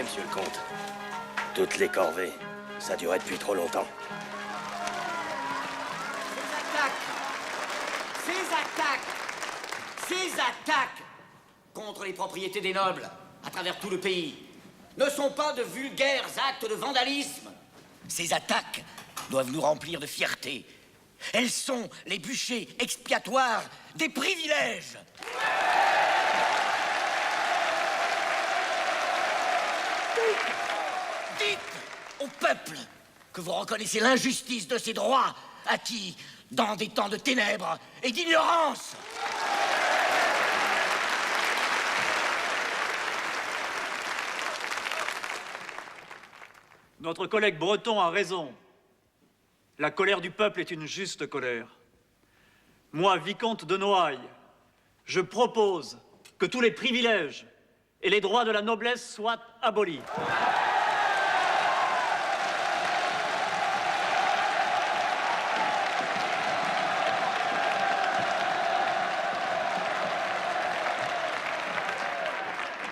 Désolé, monsieur le comte. Toutes les corvées, ça durait depuis trop longtemps. Ces attaques contre les propriétés des nobles à travers tout le pays ne sont pas de vulgaires actes de vandalisme. Ces attaques doivent nous remplir de fierté. Elles sont les bûchers expiatoires des privilèges. Dites au peuple que vous reconnaissez l'injustice de ses droits acquis dans des temps de ténèbres et d'ignorance. Notre collègue breton a raison. La colère du peuple est une juste colère. Moi, vicomte de Noailles, je propose que tous les privilèges et les droits de la noblesse soient abolis.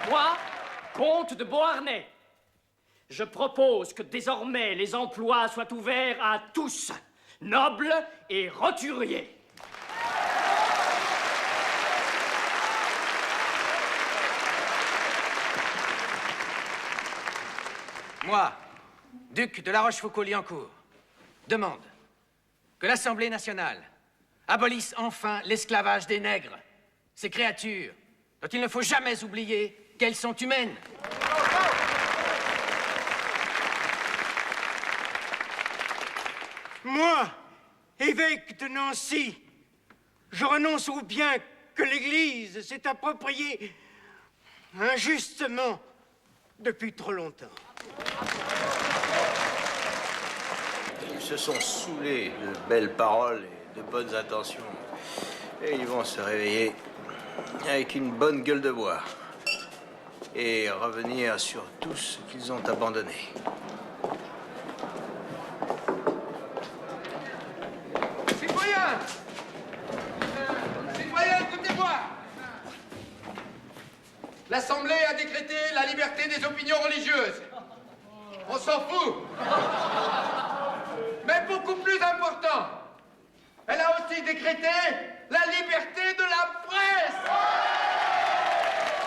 Moi, comte de Beauharnais, je propose que désormais les emplois soient ouverts à tous, nobles et roturiers. Moi, duc de La Rochefoucauld-Liancourt, demande que l'Assemblée nationale abolisse enfin l'esclavage des nègres, ces créatures dont il ne faut jamais oublier qu'elles sont humaines. Moi, évêque de Nancy, je renonce au bien que l'Église s'est approprié injustement depuis trop longtemps. Ils se sont saoulés de belles paroles et de bonnes intentions. Et ils vont se réveiller avec une bonne gueule de bois. Et revenir sur tout ce qu'ils ont abandonné. Citoyens! Citoyens, écoutez-moi! L'Assemblée a décrété la liberté des opinions religieuses. On s'en fout. Mais beaucoup plus important, elle a aussi décrété la liberté de la presse.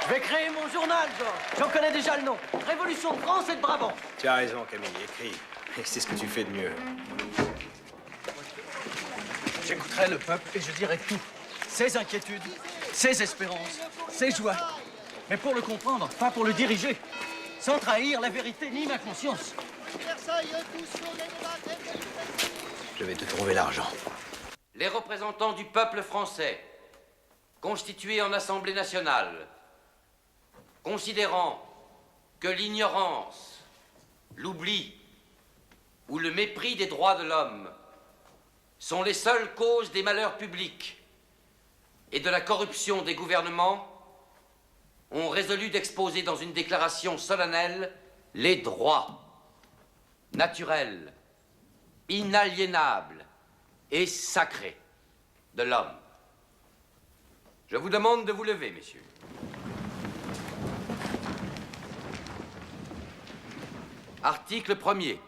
Je vais créer mon journal, Georges. J'en connais déjà le nom. Révolution de France et de Brabant. Tu as raison, Camille, écris. Et c'est ce que tu fais de mieux. J'écouterai le peuple et je dirai tout. Ses inquiétudes, ses espérances, ses joies. Mais pour le comprendre, pas pour le diriger. Sans trahir la vérité ni ma conscience. Je vais te trouver l'argent. Les représentants du peuple français, constitués en Assemblée nationale, considérant que l'ignorance, l'oubli ou le mépris des droits de l'homme sont les seules causes des malheurs publics et de la corruption des gouvernements, ont résolu d'exposer dans une déclaration solennelle les droits naturels, inaliénables et sacrés de l'homme. Je vous demande de vous lever, messieurs. Article 1er.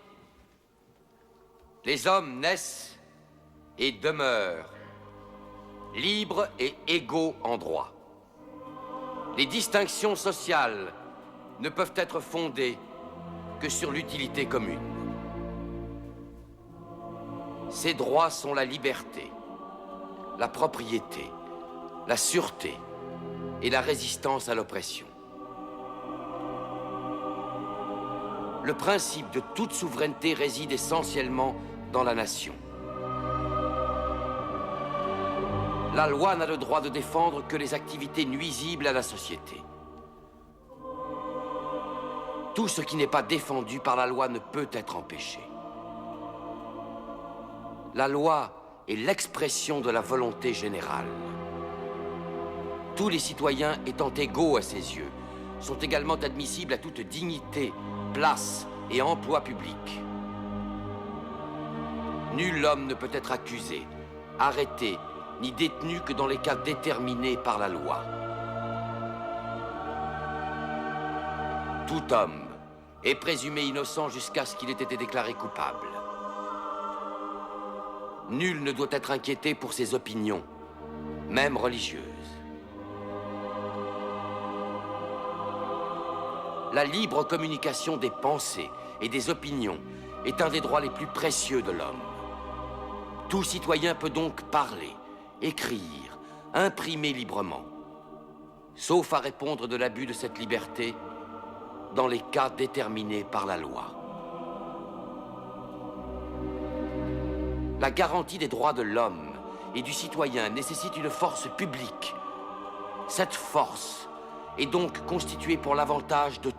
Les hommes naissent et demeurent libres et égaux en droit. Les distinctions sociales ne peuvent être fondées que sur l'utilité commune. Ces droits sont la liberté, la propriété, la sûreté et la résistance à l'oppression. Le principe de toute souveraineté réside essentiellement dans la nation. La loi n'a le droit de défendre que les activités nuisibles à la société. Tout ce qui n'est pas défendu par la loi ne peut être empêché. La loi est l'expression de la volonté générale. Tous les citoyens étant égaux à ses yeux, sont également admissibles à toute dignité, place et emploi public. Nul homme ne peut être accusé, arrêté, ni détenu que dans les cas déterminés par la loi. Tout homme est présumé innocent jusqu'à ce qu'il ait été déclaré coupable. Nul ne doit être inquiété pour ses opinions, même religieuses. La libre communication des pensées et des opinions est un des droits les plus précieux de l'homme. Tout citoyen peut donc parler, écrire, imprimer librement, sauf à répondre de l'abus de cette liberté dans les cas déterminés par la loi. La garantie des droits de l'homme et du citoyen nécessite une force publique. Cette force est donc constituée pour l'avantage de